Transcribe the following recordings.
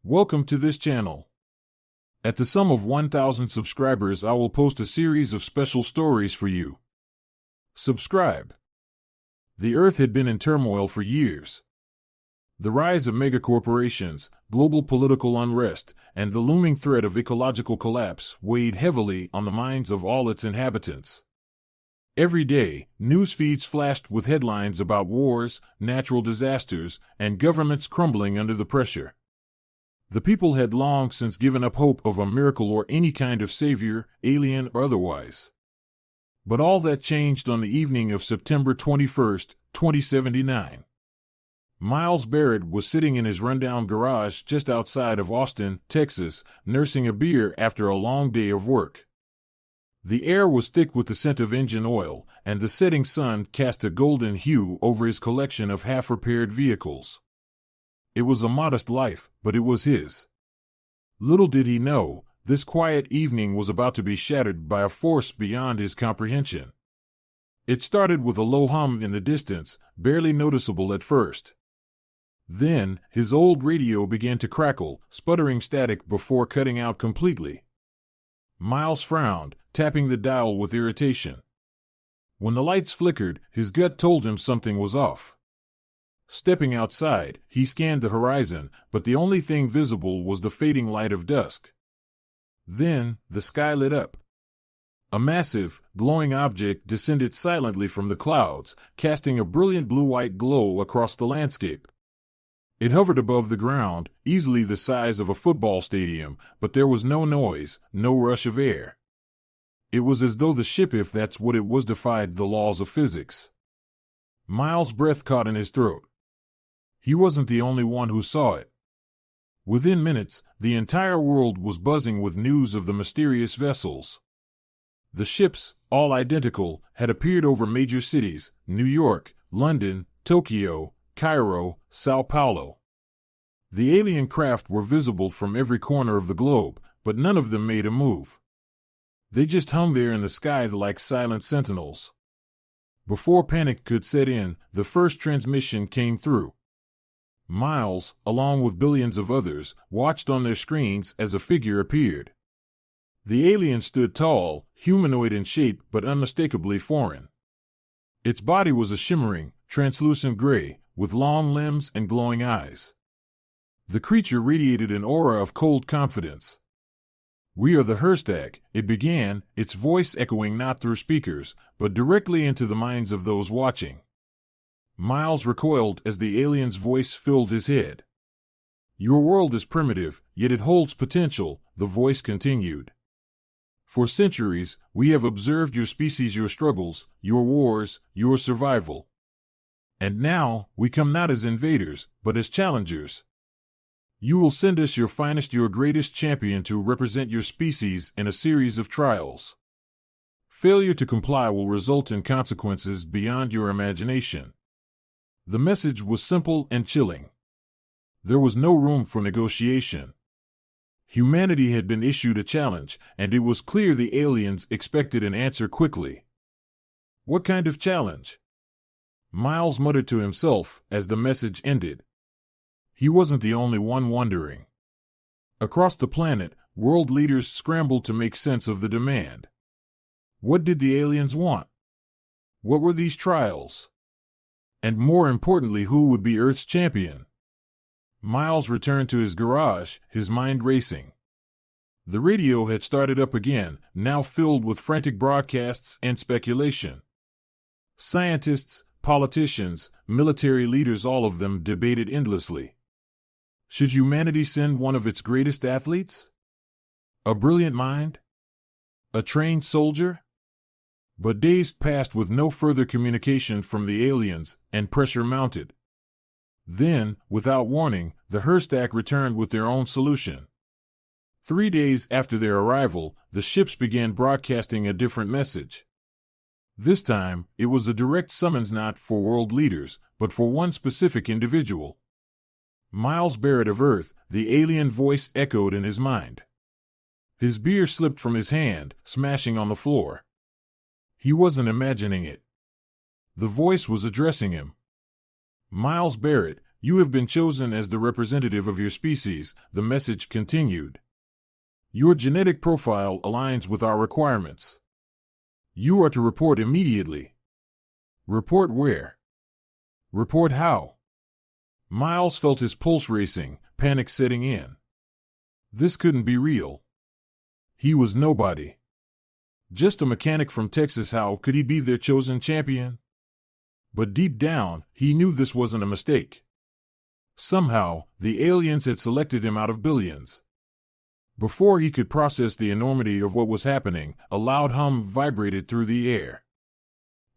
Welcome to this channel. At the sum of 1,000 subscribers, I will post a series of special stories for you. Subscribe. The Earth had been in turmoil for years. The rise of megacorporations, global political unrest, and the looming threat of ecological collapse weighed heavily on the minds of all its inhabitants. Every day, news feeds flashed with headlines about wars, natural disasters, and governments crumbling under the pressure. The people had long since given up hope of a miracle or any kind of savior, alien or otherwise. But all that changed on the evening of September 21st, 2079. Miles Barrett was sitting in his rundown garage just outside of Austin, Texas, nursing a beer after a long day of work. The air was thick with the scent of engine oil, and the setting sun cast a golden hue over his collection of half-repaired vehicles. It was a modest life, but it was his. Little did he know, this quiet evening was about to be shattered by a force beyond his comprehension. It started with a low hum in the distance, barely noticeable at first. Then, his old radio began to crackle, sputtering static before cutting out completely. Miles frowned, tapping the dial with irritation. When the lights flickered, his gut told him something was off. Stepping outside, he scanned the horizon, but the only thing visible was the fading light of dusk. Then, the sky lit up. A massive, glowing object descended silently from the clouds, casting a brilliant blue-white glow across the landscape. It hovered above the ground, easily the size of a football stadium, but there was no noise, no rush of air. It was as though the ship, if that's what it was, defied the laws of physics. Miles' breath caught in his throat. He wasn't the only one who saw it. Within minutes, the entire world was buzzing with news of the mysterious vessels. The ships, all identical, had appeared over major cities: New York, London, Tokyo, Cairo, Sao Paulo. The alien craft were visible from every corner of the globe, but none of them made a move. They just hung there in the sky like silent sentinels. Before panic could set in, the first transmission came through. Miles, along with billions of others, watched on their screens as a figure appeared. The alien stood tall, humanoid in shape but unmistakably foreign. Its body was a shimmering, translucent gray, with long limbs and glowing eyes. The creature radiated an aura of cold confidence. "We are the Herstag," it began, its voice echoing not through speakers, but directly into the minds of those watching. Miles recoiled as the alien's voice filled his head. "Your world is primitive, yet it holds potential," the voice continued. "For centuries, we have observed your species, your struggles, your wars, your survival. And now, we come not as invaders, but as challengers. You will send us your finest, your greatest champion to represent your species in a series of trials. Failure to comply will result in consequences beyond your imagination." The message was simple and chilling. There was no room for negotiation. Humanity had been issued a challenge, and it was clear the aliens expected an answer quickly. What kind of challenge? Miles muttered to himself as the message ended. He wasn't the only one wondering. Across the planet, world leaders scrambled to make sense of the demand. What did the aliens want? What were these trials? And more importantly, who would be Earth's champion? Miles returned to his garage, his mind racing. The radio had started up again, now filled with frantic broadcasts and speculation. Scientists, politicians, military leaders, all of them debated endlessly. Should humanity send one of its greatest athletes? A brilliant mind? A trained soldier? But days passed with no further communication from the aliens, and pressure mounted. Then, without warning, the Herstag returned with their own solution. 3 days after their arrival, the ships began broadcasting a different message. This time, it was a direct summons not for world leaders, but for one specific individual. Miles Barrett of Earth, the alien voice echoed in his mind. His beer slipped from his hand, smashing on the floor. He wasn't imagining it. The voice was addressing him. "Miles Barrett, You have been chosen as the representative of your species, the message continued. Your genetic profile aligns with our requirements. You are to report immediately. Report where? Report how? Miles felt his pulse racing, panic setting in. This couldn't be real. He was nobody. Just a mechanic from Texas. How could he be their chosen champion? But deep down, he knew this wasn't a mistake. Somehow, the aliens had selected him out of billions. Before he could process the enormity of what was happening, a loud hum vibrated through the air.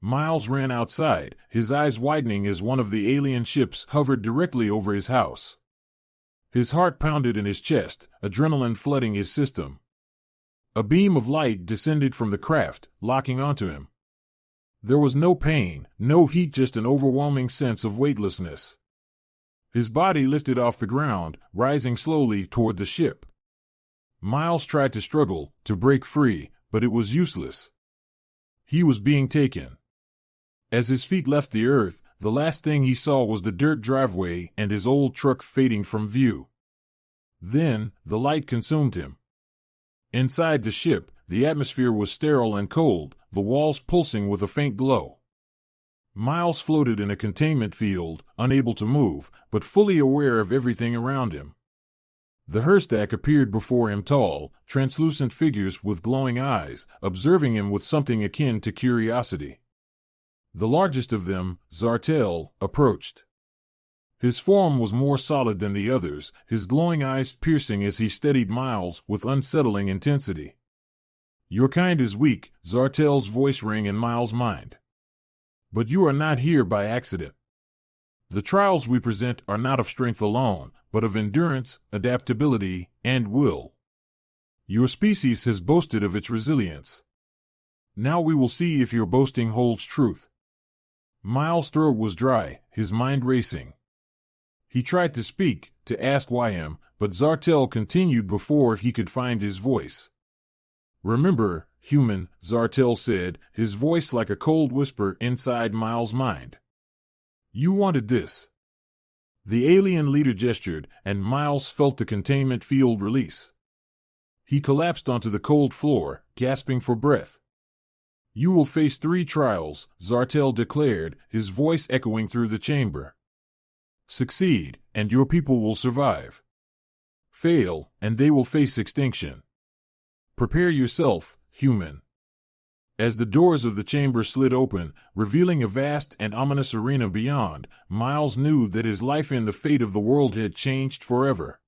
Miles ran outside, his eyes widening as one of the alien ships hovered directly over his house. His heart pounded in his chest, adrenaline flooding his system. A beam of light descended from the craft, locking onto him. There was no pain, no heat, just an overwhelming sense of weightlessness. His body lifted off the ground, rising slowly toward the ship. Miles tried to struggle, to break free, but it was useless. He was being taken. As his feet left the earth, the last thing he saw was the dirt driveway and his old truck fading from view. Then, the light consumed him. Inside the ship, the atmosphere was sterile and cold, the walls pulsing with a faint glow. Miles floated in a containment field, unable to move, but fully aware of everything around him. The Herstack appeared before him, tall, translucent figures with glowing eyes, observing him with something akin to curiosity. The largest of them, Zartel, approached. His form was more solid than the others, his glowing eyes piercing as he studied Miles with unsettling intensity. Your kind is weak, Zartel's voice rang in Miles' mind. But you are not here by accident. The trials we present are not of strength alone, but of endurance, adaptability, and will. Your species has boasted of its resilience. Now we will see if your boasting holds truth. Miles' throat was dry, his mind racing. He tried to speak, to ask why him, but Zartel continued before he could find his voice. Remember, human, Zartel said, his voice like a cold whisper inside Miles' mind. You wanted this. The alien leader gestured, and Miles felt the containment field release. He collapsed onto the cold floor, gasping for breath. You will face 3 trials, Zartel declared, his voice echoing through the chamber. Succeed, and your people will survive. Fail, and they will face extinction. Prepare yourself, human. As the doors of the chamber slid open, revealing a vast and ominous arena beyond, Miles knew that his life and the fate of the world had changed forever.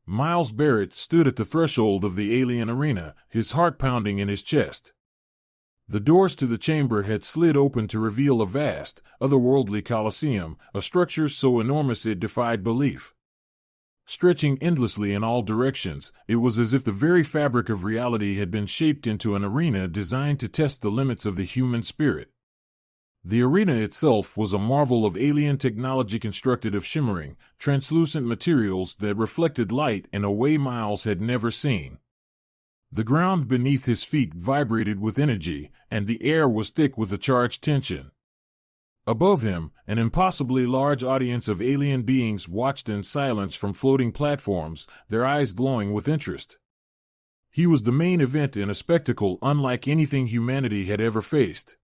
Miles Barrett stood at the threshold of the alien arena, his heart pounding in his chest. The doors to the chamber had slid open to reveal a vast, otherworldly coliseum, a structure so enormous it defied belief. Stretching endlessly in all directions, it was as if the very fabric of reality had been shaped into an arena designed to test the limits of the human spirit. The arena itself was a marvel of alien technology constructed of shimmering, translucent materials that reflected light in a way Miles had never seen. The ground beneath his feet vibrated with energy, and the air was thick with a charged tension. Above him, an impossibly large audience of alien beings watched in silence from floating platforms, their eyes glowing with interest. He was the main event in a spectacle unlike anything humanity had ever faced.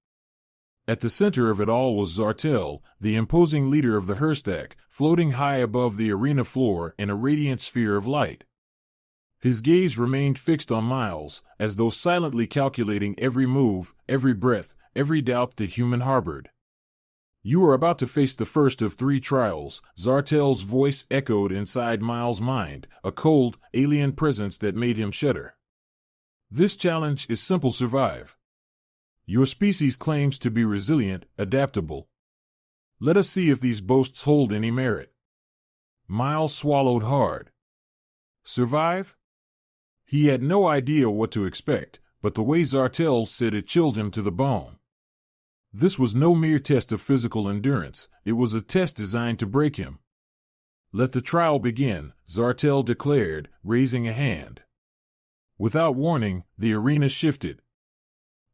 At the center of it all was Zartel, the imposing leader of the Herstack, floating high above the arena floor in a radiant sphere of light. His gaze remained fixed on Miles, as though silently calculating every move, every breath, every doubt the human harbored. You are about to face the first of 3 trials, Zartel's voice echoed inside Miles' mind, a cold, alien presence that made him shudder. This challenge is simple: survive. Your species claims to be resilient, adaptable. Let us see if these boasts hold any merit. Miles swallowed hard. Survive? He had no idea what to expect, but the way Zartel said it chilled him to the bone. This was no mere test of physical endurance, it was a test designed to break him. Let the trial begin, Zartel declared, raising a hand. Without warning, the arena shifted.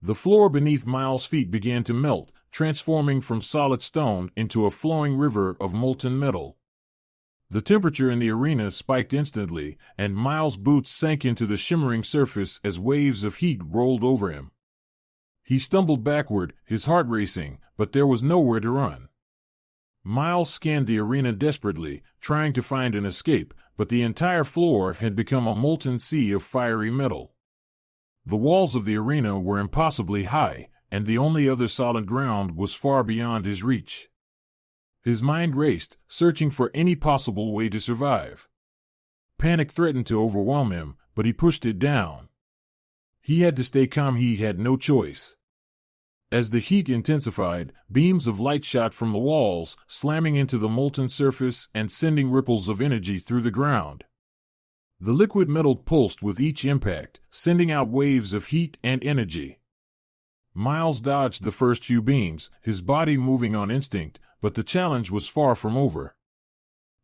The floor beneath Miles' feet began to melt, transforming from solid stone into a flowing river of molten metal. The temperature in the arena spiked instantly, and Miles' boots sank into the shimmering surface as waves of heat rolled over him. He stumbled backward, his heart racing, but there was nowhere to run. Miles scanned the arena desperately, trying to find an escape, but the entire floor had become a molten sea of fiery metal. The walls of the arena were impossibly high, and the only other solid ground was far beyond his reach. His mind raced, searching for any possible way to survive. Panic threatened to overwhelm him, but he pushed it down. He had to stay calm. He had no choice. As the heat intensified, beams of light shot from the walls, slamming into the molten surface and sending ripples of energy through the ground. The liquid metal pulsed with each impact, sending out waves of heat and energy. Miles dodged the first few beams, his body moving on instinct, but the challenge was far from over.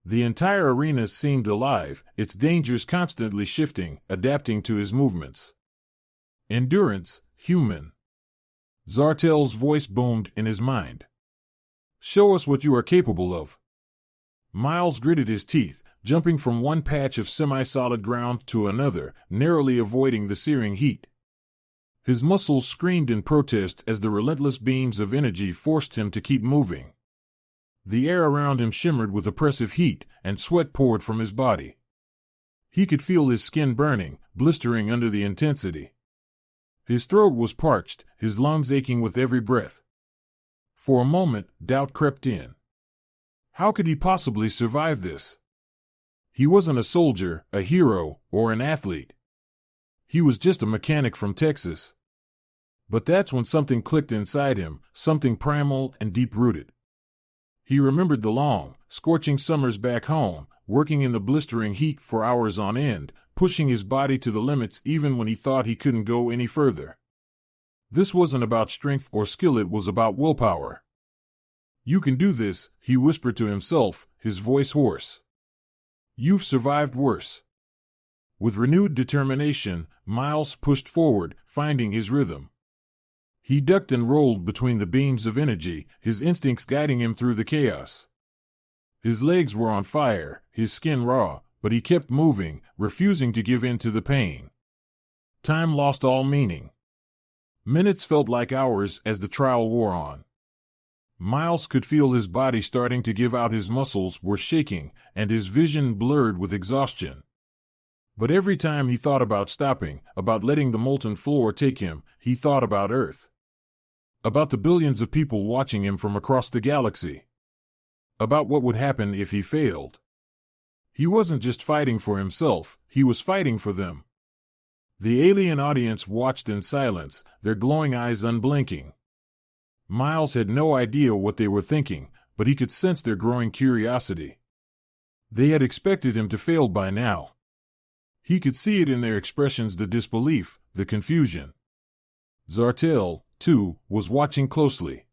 The entire arena seemed alive, its dangers constantly shifting, adapting to his movements. Endurance, human. Zartel's voice boomed in his mind. Show us what you are capable of. Miles gritted his teeth, jumping from one patch of semi-solid ground to another, narrowly avoiding the searing heat. His muscles screamed in protest as the relentless beams of energy forced him to keep moving. The air around him shimmered with oppressive heat, and sweat poured from his body. He could feel his skin burning, blistering under the intensity. His throat was parched, his lungs aching with every breath. For a moment, doubt crept in. How could he possibly survive this? He wasn't a soldier, a hero, or an athlete. He was just a mechanic from Texas. But that's when something clicked inside him, something primal and deep-rooted. He remembered the long, scorching summers back home, working in the blistering heat for hours on end, pushing his body to the limits even when he thought he couldn't go any further. This wasn't about strength or skill, it was about willpower. You can do this, he whispered to himself, his voice hoarse. You've survived worse. With renewed determination, Miles pushed forward, finding his rhythm. He ducked and rolled between the beams of energy, his instincts guiding him through the chaos. His legs were on fire, his skin raw, but he kept moving, refusing to give in to the pain. Time lost all meaning. Minutes felt like hours as the trial wore on. Miles could feel his body starting to give out, his muscles were shaking, and his vision blurred with exhaustion. But every time he thought about stopping, about letting the molten floor take him, he thought about Earth. About the billions of people watching him from across the galaxy. About what would happen if he failed. He wasn't just fighting for himself, he was fighting for them. The alien audience watched in silence, their glowing eyes unblinking. Miles had no idea what they were thinking, but he could sense their growing curiosity. They had expected him to fail by now. He could see it in their expressions, the disbelief, the confusion. Zartel, too, was watching closely.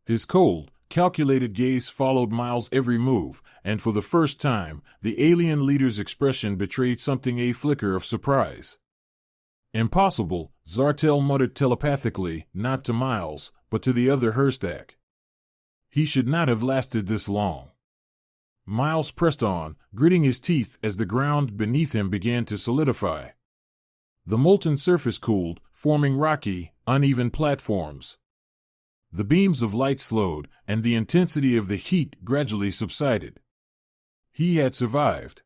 His cold, calculated gaze followed Miles' every move, and for the first time, the alien leader's expression betrayed something, a flicker of surprise. Impossible, Zartel muttered telepathically, not to Miles, but to the other Herstack. He should not have lasted this long. Miles pressed on, gritting his teeth as the ground beneath him began to solidify. The molten surface cooled, forming rocky, uneven platforms. The beams of light slowed, and the intensity of the heat gradually subsided. He had survived.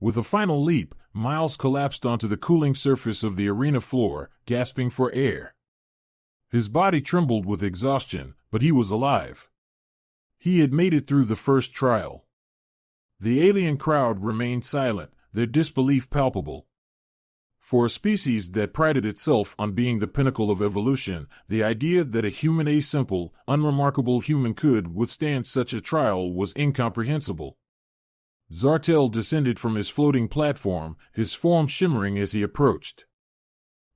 With a final leap, Miles collapsed onto the cooling surface of the arena floor, gasping for air. His body trembled with exhaustion, but he was alive. He had made it through the first trial. The alien crowd remained silent, their disbelief palpable. For a species that prided itself on being the pinnacle of evolution, the idea that a simple, unremarkable human could withstand such a trial was incomprehensible. Zartel descended from his floating platform, his form shimmering as he approached.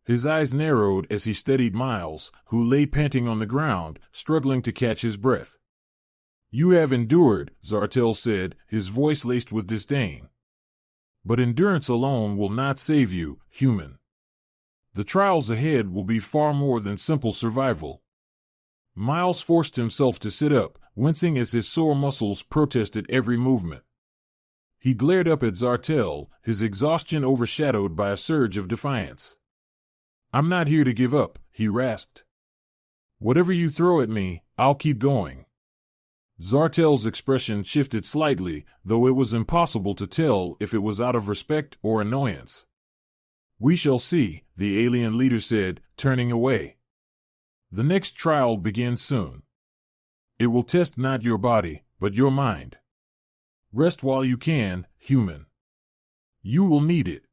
His eyes narrowed as he studied Miles, who lay panting on the ground, struggling to catch his breath. You have endured, Zartel said, his voice laced with disdain. But endurance alone will not save you, human. The trials ahead will be far more than simple survival. Miles forced himself to sit up, wincing as his sore muscles protested every movement. He glared up at Zartel, his exhaustion overshadowed by a surge of defiance. "I'm not here to give up," he rasped. "Whatever you throw at me, I'll keep going." Zartel's expression shifted slightly, though it was impossible to tell if it was out of respect or annoyance. "We shall see," the alien leader said, turning away. "The next trial begins soon. It will test not your body, but your mind. Rest while you can, human. You will need it."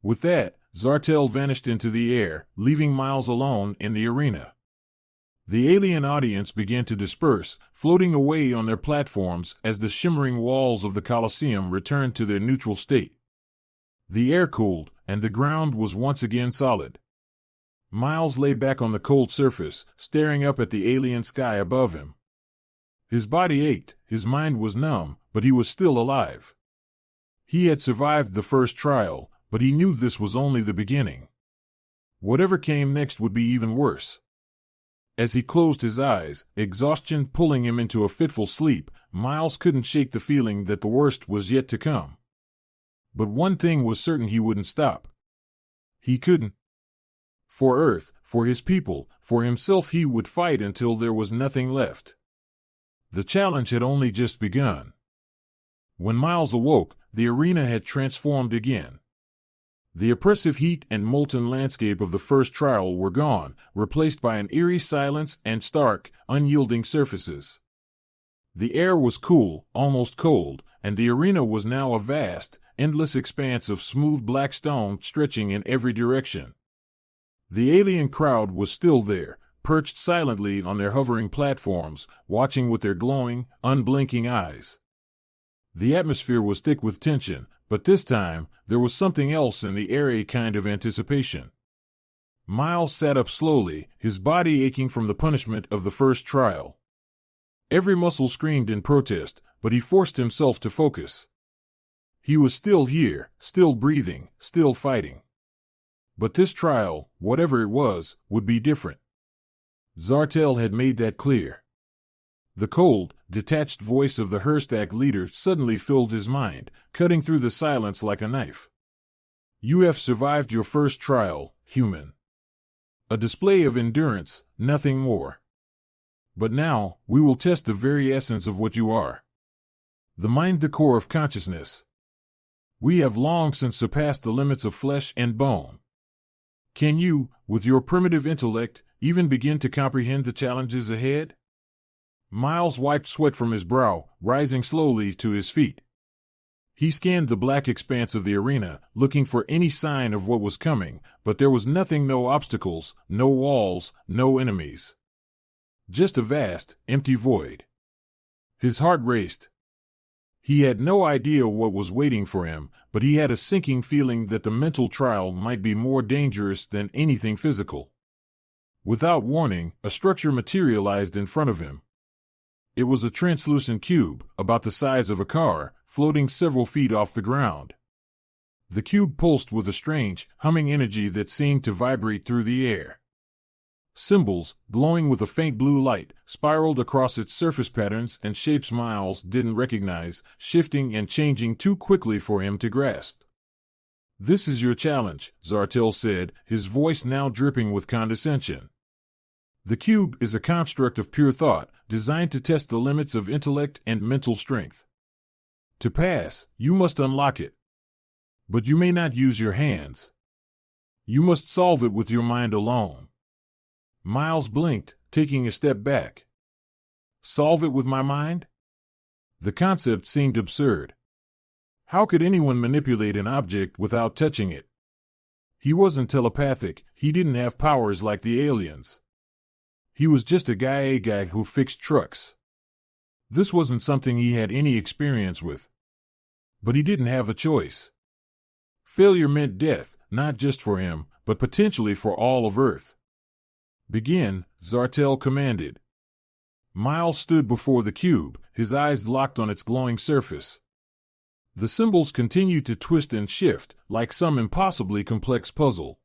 With that, Zartel vanished into the air, leaving Miles alone in the arena. The alien audience began to disperse, floating away on their platforms as the shimmering walls of the Colosseum returned to their neutral state. The air cooled, and the ground was once again solid. Miles lay back on the cold surface, staring up at the alien sky above him. His body ached, his mind was numb, but he was still alive. He had survived the first trial, but he knew this was only the beginning. Whatever came next would be even worse. As he closed his eyes, exhaustion pulling him into a fitful sleep, Miles couldn't shake the feeling that the worst was yet to come. But one thing was certain: he wouldn't stop. He couldn't. For Earth, for his people, for himself, he would fight until there was nothing left. The challenge had only just begun. When Miles awoke, the arena had transformed again. The oppressive heat and molten landscape of the first trial were gone, replaced by an eerie silence and stark, unyielding surfaces. The air was cool, almost cold, and the arena was now a vast, endless expanse of smooth black stone stretching in every direction. The alien crowd was still there, perched silently on their hovering platforms, watching with their glowing, unblinking eyes. The atmosphere was thick with tension, but this time, there was something else in the air, a kind of anticipation. Miles sat up slowly, his body aching from the punishment of the first trial. Every muscle screamed in protest, but he forced himself to focus. He was still here, still breathing, still fighting. But this trial, whatever it was, would be different. Zartel had made that clear. The cold, detached voice of the Herstak leader suddenly filled his mind, cutting through the silence like a knife. "You have survived your first trial, human. A display of endurance, nothing more. But now, we will test the very essence of what you are. The mind, the core of consciousness. We have long since surpassed the limits of flesh and bone. Can you, with your primitive intellect, even begin to comprehend the challenges ahead?" Miles wiped sweat from his brow, rising slowly to his feet. He scanned the black expanse of the arena, looking for any sign of what was coming, but there was nothing: no obstacles, no walls, no enemies. Just a vast, empty void. His heart raced. He had no idea what was waiting for him, but he had a sinking feeling that the mental trial might be more dangerous than anything physical. Without warning, a structure materialized in front of him. It was a translucent cube, about the size of a car, floating several feet off the ground. The cube pulsed with a strange, humming energy that seemed to vibrate through the air. Symbols, glowing with a faint blue light, spiraled across its surface, patterns and shapes Miles didn't recognize, shifting and changing too quickly for him to grasp. "This is your challenge," Zartel said, his voice now dripping with condescension. "The cube is a construct of pure thought, designed to test the limits of intellect and mental strength. To pass, you must unlock it. But you may not use your hands. You must solve it with your mind alone." Miles blinked, taking a step back. Solve it with my mind? The concept seemed absurd. How could anyone manipulate an object without touching it? He wasn't telepathic, he didn't have powers like the aliens. He was just a guy who fixed trucks. This wasn't something he had any experience with. But he didn't have a choice. Failure meant death, not just for him, but potentially for all of Earth. "Begin," Zartel commanded. Miles stood before the cube, his eyes locked on its glowing surface. The symbols continued to twist and shift, like some impossibly complex puzzle.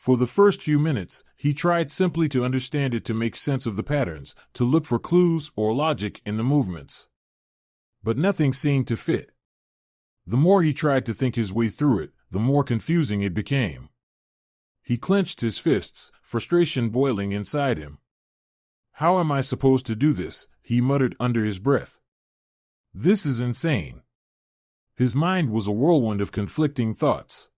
For the first few minutes, he tried simply to understand it, to make sense of the patterns, to look for clues or logic in the movements. But nothing seemed to fit. The more he tried to think his way through it, the more confusing it became. He clenched his fists, frustration boiling inside him. "How am I supposed to do this?" he muttered under his breath. "This is insane." His mind was a whirlwind of conflicting thoughts.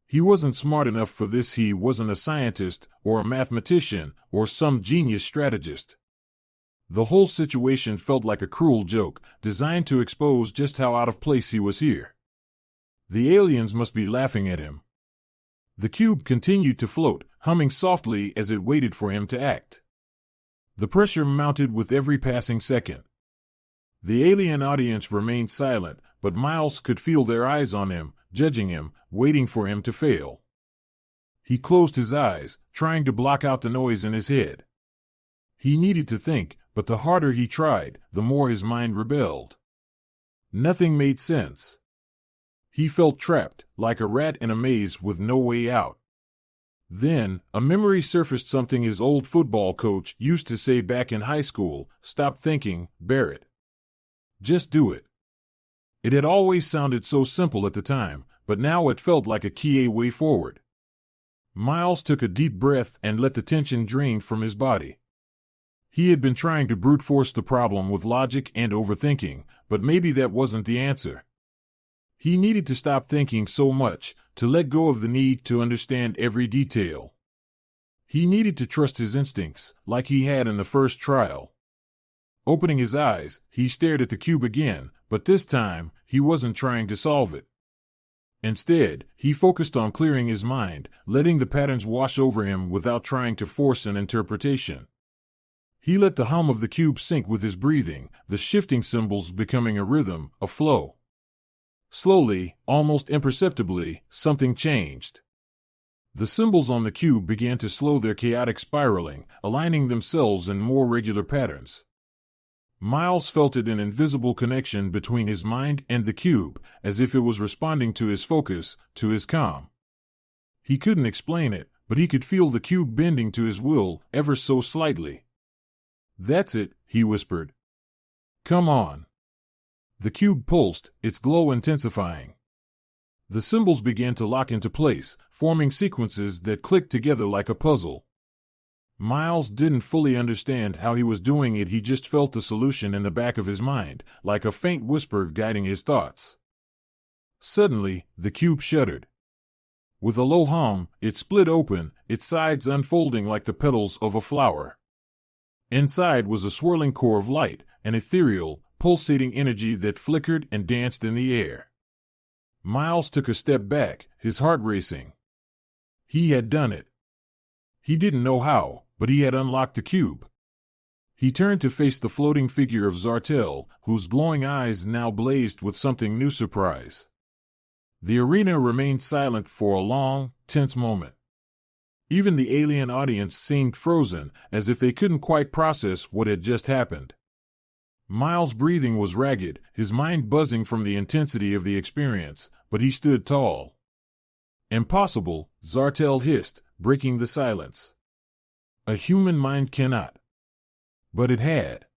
He wasn't smart enough for this. He wasn't a scientist, or a mathematician, or some genius strategist. The whole situation felt like a cruel joke, designed to expose just how out of place he was here. The aliens must be laughing at him. The cube continued to float, humming softly as it waited for him to act. The pressure mounted with every passing second. The alien audience remained silent, but Miles could feel their eyes on him, judging him, waiting for him to fail. He closed his eyes, trying to block out the noise in his head. He needed to think, but the harder he tried, the more his mind rebelled. Nothing made sense. He felt trapped, like a rat in a maze with no way out. Then, a memory surfaced, something his old football coach used to say back in high school: "Stop thinking, Barrett. Just do it." It had always sounded so simple at the time, but now it felt like a key way forward. Miles took a deep breath and let the tension drain from his body. He had been trying to brute force the problem with logic and overthinking, but maybe that wasn't the answer. He needed to stop thinking so much, to let go of the need to understand every detail. He needed to trust his instincts, like he had in the first trial. Opening his eyes, he stared at the cube again, but this time, he wasn't trying to solve it. Instead, he focused on clearing his mind, letting the patterns wash over him without trying to force an interpretation. He let the hum of the cube sync with his breathing, the shifting symbols becoming a rhythm, a flow. Slowly, almost imperceptibly, something changed. The symbols on the cube began to slow their chaotic spiraling, aligning themselves in more regular patterns. Miles felt an invisible connection between his mind and the cube, as if it was responding to his focus, to his calm. He couldn't explain it, but he could feel the cube bending to his will, ever so slightly. "That's it," he whispered. "Come on." The cube pulsed, its glow intensifying. The symbols began to lock into place, forming sequences that clicked together like a puzzle. Miles didn't fully understand how he was doing it. He just felt the solution in the back of his mind, like a faint whisper guiding his thoughts. Suddenly, the cube shuddered. With a low hum, it split open, its sides unfolding like the petals of a flower. Inside was a swirling core of light, an ethereal, pulsating energy that flickered and danced in the air. Miles took a step back, his heart racing. He had done it. He didn't know how, but he had unlocked the cube. He turned to face the floating figure of Zartel, whose glowing eyes now blazed with something new: surprise. The arena remained silent for a long, tense moment. Even the alien audience seemed frozen, as if they couldn't quite process what had just happened. Miles' breathing was ragged, his mind buzzing from the intensity of the experience, but he stood tall. "Impossible," Zartel hissed, breaking the silence. "A human mind cannot." But it had.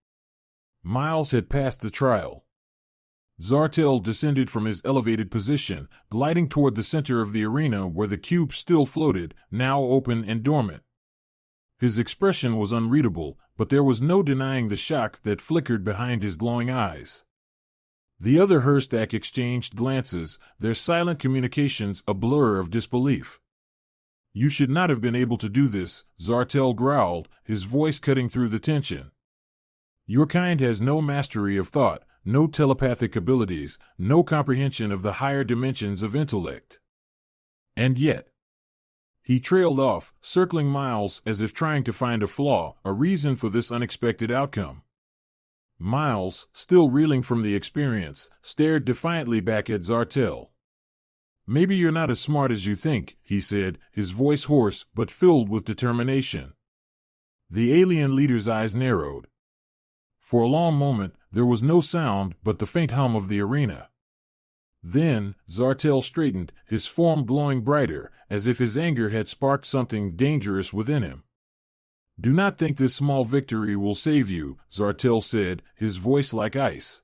Miles had passed the trial. Zartel descended from his elevated position, gliding toward the center of the arena where the cube still floated, now open and dormant. His expression was unreadable, but there was no denying the shock that flickered behind his glowing eyes. The other Herstack exchanged glances, their silent communications a blur of disbelief. "You should not have been able to do this," Zartel growled, his voice cutting through the tension. "Your kind has no mastery of thought, no telepathic abilities, no comprehension of the higher dimensions of intellect." And yet, he trailed off, circling Miles as if trying to find a flaw, a reason for this unexpected outcome. Miles, still reeling from the experience, stared defiantly back at Zartel. "Maybe you're not as smart as you think," he said, his voice hoarse but filled with determination. The alien leader's eyes narrowed. For a long moment, there was no sound but the faint hum of the arena. Then, Zartel straightened, his form glowing brighter, as if his anger had sparked something dangerous within him. "Do not think this small victory will save you," Zartel said, his voice like ice.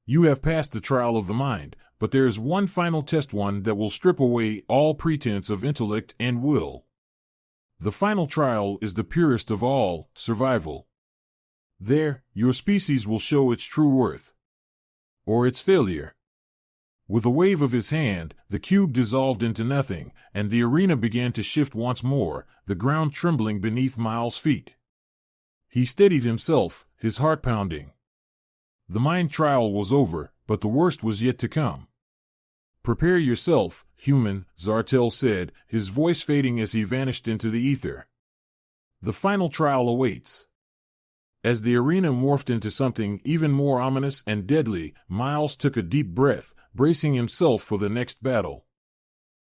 "You have passed the trial of the mind, but there is one final test, one that will strip away all pretense of intellect and will. The final trial is the purest of all, survival. There, your species will show its true worth. Or its failure." With a wave of his hand, the cube dissolved into nothing, and the arena began to shift once more, the ground trembling beneath Miles' feet. He steadied himself, his heart pounding. The mind trial was over, but the worst was yet to come. "Prepare yourself, human," Zartel said, his voice fading as he vanished into the ether. "The final trial awaits." As the arena morphed into something even more ominous and deadly, Miles took a deep breath, bracing himself for the next battle.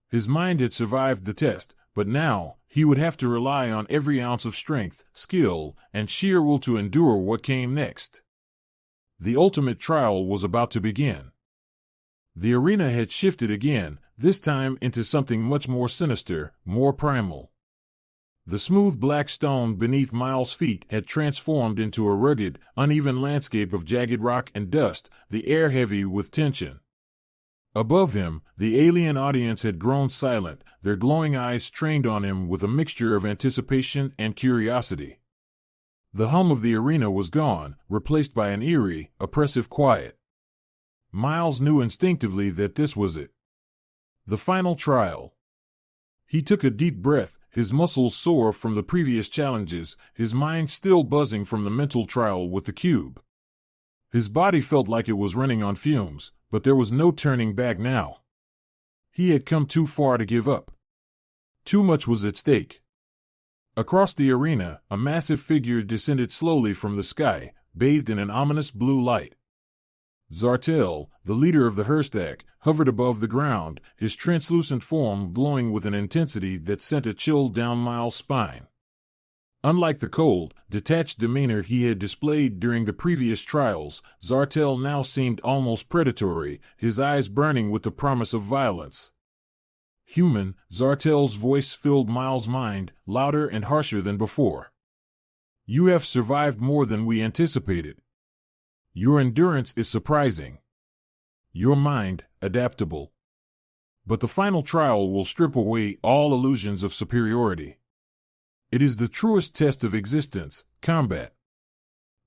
His mind had survived the test, but now he would have to rely on every ounce of strength, skill, and sheer will to endure what came next. The ultimate trial was about to begin. The arena had shifted again, this time into something much more sinister, more primal. The smooth black stone beneath Miles' feet had transformed into a rugged, uneven landscape of jagged rock and dust, the air heavy with tension. Above him, the alien audience had grown silent, their glowing eyes trained on him with a mixture of anticipation and curiosity. The hum of the arena was gone, replaced by an eerie, oppressive quiet. Miles knew instinctively that this was it. The final trial. He took a deep breath, his muscles sore from the previous challenges, his mind still buzzing from the mental trial with the cube. His body felt like it was running on fumes, but there was no turning back now. He had come too far to give up. Too much was at stake. Across the arena, a massive figure descended slowly from the sky, bathed in an ominous blue light. Zartel, the leader of the Herstak, hovered above the ground, his translucent form glowing with an intensity that sent a chill down Miles' spine. Unlike the cold, detached demeanor he had displayed during the previous trials, Zartel now seemed almost predatory, his eyes burning with the promise of violence. "Human," Zartel's voice filled Miles' mind, louder and harsher than before. "You have survived more than we anticipated. Your endurance is surprising. Your mind, adaptable. But the final trial will strip away all illusions of superiority. It is the truest test of existence, combat."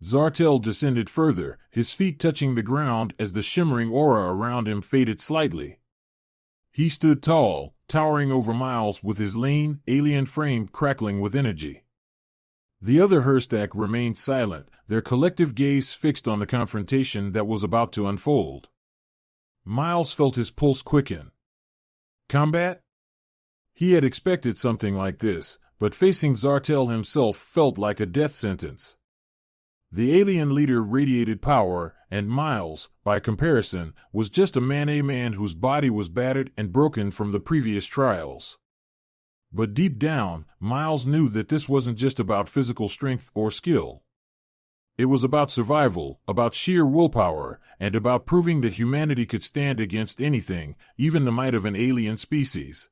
Zartel descended further, his feet touching the ground as the shimmering aura around him faded slightly. He stood tall, towering over Miles with his lean, alien frame crackling with energy. The other Herstak remained silent, their collective gaze fixed on the confrontation that was about to unfold. Miles felt his pulse quicken. Combat? He had expected something like this, but facing Zartel himself felt like a death sentence. The alien leader radiated power, and Miles, by comparison, was just a man whose body was battered and broken from the previous trials. But deep down, Miles knew that this wasn't just about physical strength or skill. It was about survival, about sheer willpower, and about proving that humanity could stand against anything, even the might of an alien species.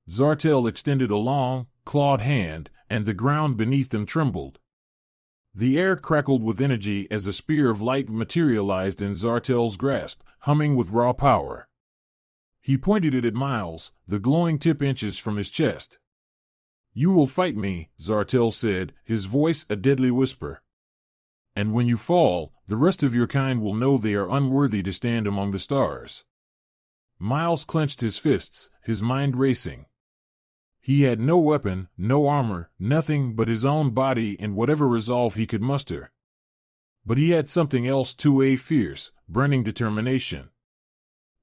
Zartel extended a long, clawed hand, and the ground beneath them trembled. The air crackled with energy as a spear of light materialized in Zartel's grasp, humming with raw power. He pointed it at Miles, the glowing tip inches from his chest. "You will fight me," Zartel said, his voice a deadly whisper. "And when you fall, the rest of your kind will know they are unworthy to stand among the stars." Miles clenched his fists, his mind racing. He had no weapon, no armor, nothing but his own body and whatever resolve he could muster. But he had something else too, a fierce, burning determination.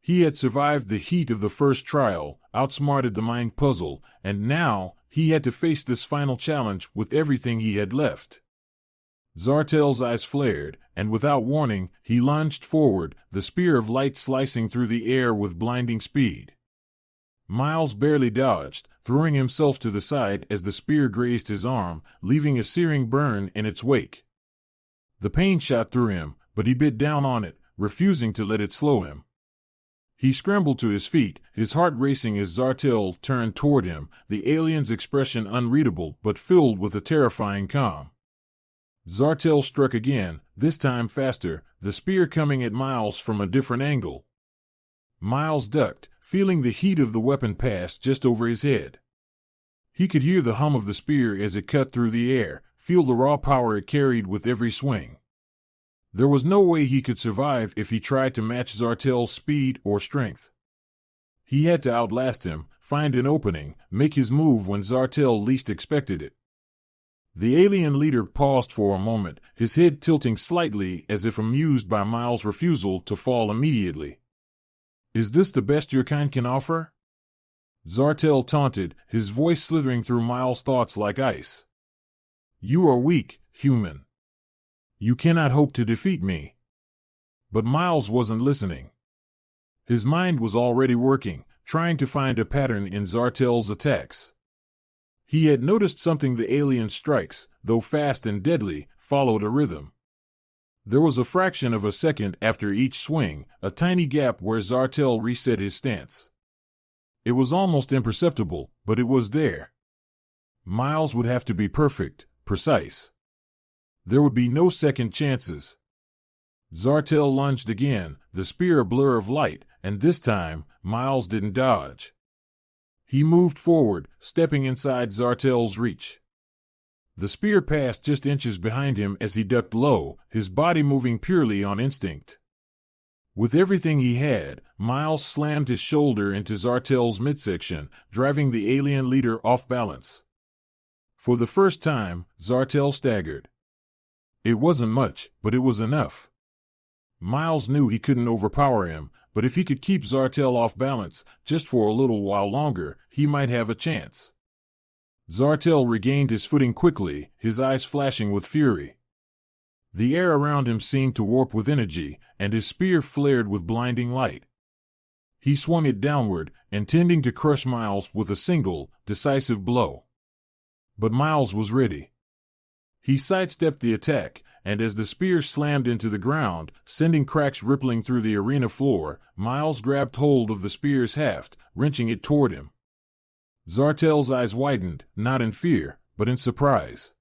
He had survived the heat of the first trial, outsmarted the mind puzzle, and now he had to face this final challenge with everything he had left. Zartel's eyes flared, and without warning, he lunged forward, the spear of light slicing through the air with blinding speed. Miles barely dodged, throwing himself to the side as the spear grazed his arm, leaving a searing burn in its wake. The pain shot through him, but he bit down on it, refusing to let it slow him. He scrambled to his feet, his heart racing as Zartel turned toward him, the alien's expression unreadable but filled with a terrifying calm. Zartel struck again, this time faster, the spear coming at Miles from a different angle. Miles ducked, feeling the heat of the weapon pass just over his head. He could hear the hum of the spear as it cut through the air, feel the raw power it carried with every swing. There was no way he could survive if he tried to match Zartel's speed or strength. He had to outlast him, find an opening, make his move when Zartel least expected it. The alien leader paused for a moment, his head tilting slightly as if amused by Miles' refusal to fall immediately. "Is this the best your kind can offer?" Zartel taunted, his voice slithering through Miles' thoughts like ice. "You are weak, human. You cannot hope to defeat me." But Miles wasn't listening. His mind was already working, trying to find a pattern in Zartel's attacks. He had noticed something: the alien strikes, though fast and deadly, followed a rhythm. There was a fraction of a second after each swing, a tiny gap where Zartel reset his stance. It was almost imperceptible, but it was there. Miles would have to be perfect, precise. There would be no second chances. Zartel lunged again, the spear a blur of light, and this time, Miles didn't dodge. He moved forward, stepping inside Zartel's reach. The spear passed just inches behind him as he ducked low, his body moving purely on instinct. With everything he had, Miles slammed his shoulder into Zartel's midsection, driving the alien leader off balance. For the first time, Zartel staggered. It wasn't much, but it was enough. Miles knew he couldn't overpower him, but if he could keep Zartel off balance, just for a little while longer, he might have a chance. Zartel regained his footing quickly, his eyes flashing with fury. The air around him seemed to warp with energy, and his spear flared with blinding light. He swung it downward, intending to crush Miles with a single, decisive blow. But Miles was ready. He sidestepped the attack, and as the spear slammed into the ground, sending cracks rippling through the arena floor, Miles grabbed hold of the spear's haft, wrenching it toward him. Zartel's eyes widened, not in fear, but in surprise.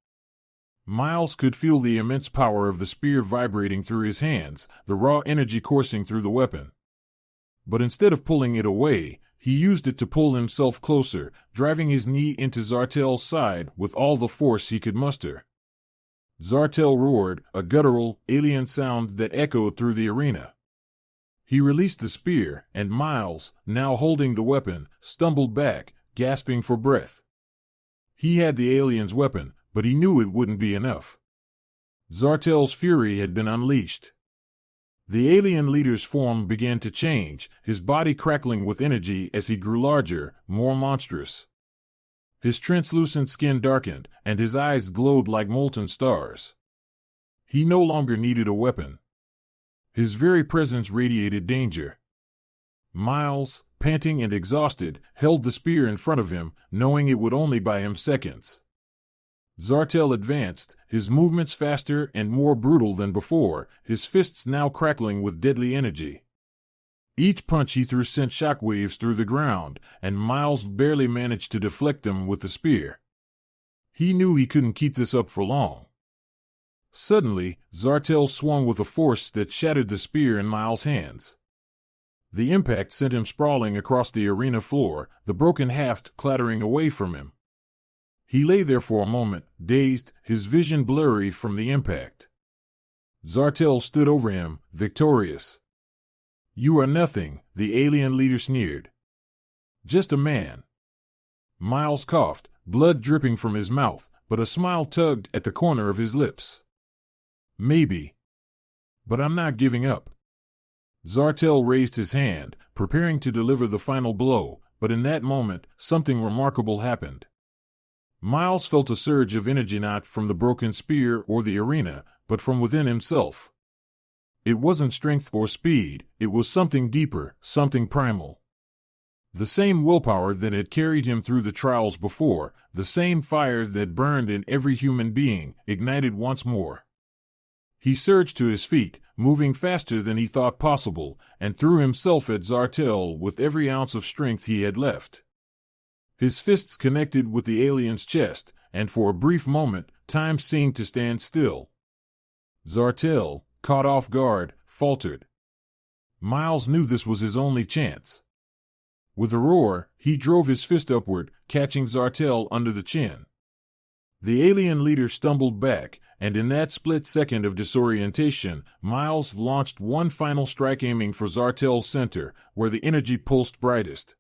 Miles could feel the immense power of the spear vibrating through his hands, the raw energy coursing through the weapon. But instead of pulling it away, he used it to pull himself closer, driving his knee into Zartel's side with all the force he could muster. Zartel roared, a guttural, alien sound that echoed through the arena. He released the spear, and Miles, now holding the weapon, stumbled back, gasping for breath. He had the alien's weapon, but he knew it wouldn't be enough. Zartel's fury had been unleashed. The alien leader's form began to change, his body crackling with energy as he grew larger, more monstrous. His translucent skin darkened, and his eyes glowed like molten stars. He no longer needed a weapon. His very presence radiated danger. Miles, panting and exhausted, held the spear in front of him, knowing it would only buy him seconds. Zartel advanced, his movements faster and more brutal than before, his fists now crackling with deadly energy. Each punch he threw sent shockwaves through the ground, and Miles barely managed to deflect them with the spear. He knew he couldn't keep this up for long. Suddenly, Zartel swung with a force that shattered the spear in Miles' hands. The impact sent him sprawling across the arena floor, the broken haft clattering away from him. He lay there for a moment, dazed, his vision blurry from the impact. Zartel stood over him, victorious. "You are nothing," the alien leader sneered. "Just a man." Miles coughed, blood dripping from his mouth, but a smile tugged at the corner of his lips. "Maybe. But I'm not giving up." Zartel raised his hand, preparing to deliver the final blow, but in that moment, something remarkable happened. Miles felt a surge of energy not from the broken spear or the arena, but from within himself. It wasn't strength or speed, it was something deeper, something primal. The same willpower that had carried him through the trials before, the same fire that burned in every human being, ignited once more. He surged to his feet, moving faster than he thought possible, and threw himself at Zartel with every ounce of strength he had left. His fists connected with the alien's chest, and for a brief moment, time seemed to stand still. Zartel, caught off guard, faltered. Miles knew this was his only chance. With a roar, he drove his fist upward, catching Zartel under the chin. The alien leader stumbled back, and in that split second of disorientation, Miles launched one final strike aiming for Zartel's center, where the energy pulsed brightest.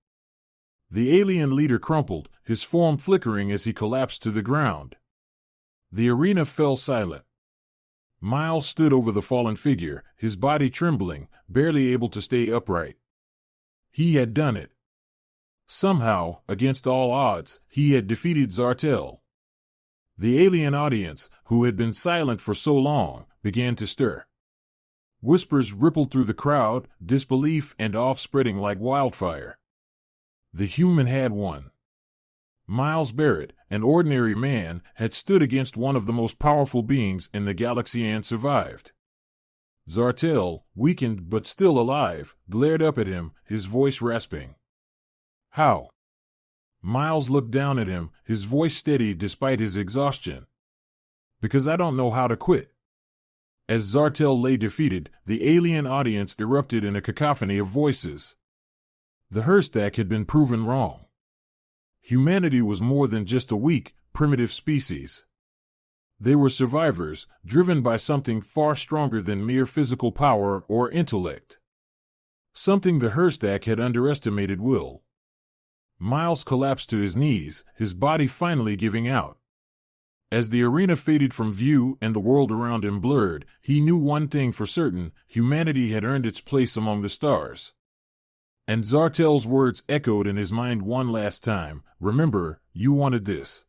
The alien leader crumpled, his form flickering as he collapsed to the ground. The arena fell silent. Miles stood over the fallen figure, his body trembling, barely able to stay upright. He had done it. Somehow, against all odds, he had defeated Zartel. The alien audience, who had been silent for so long, began to stir. Whispers rippled through the crowd, disbelief and awe spreading like wildfire. The human had won. Miles Barrett, an ordinary man, had stood against one of the most powerful beings in the galaxy and survived. Zartel, weakened but still alive, glared up at him, his voice rasping. How? Miles looked down at him, his voice steady despite his exhaustion. Because I don't know how to quit. As Zartel lay defeated, the alien audience erupted in a cacophony of voices. The Herstack had been proven wrong. Humanity was more than just a weak, primitive species. They were survivors, driven by something far stronger than mere physical power or intellect. Something the Herstack had underestimated will. Miles collapsed to his knees, his body finally giving out. As the arena faded from view and the world around him blurred, he knew one thing for certain: humanity had earned its place among the stars. And Zartel's words echoed in his mind one last time: remember, you wanted this.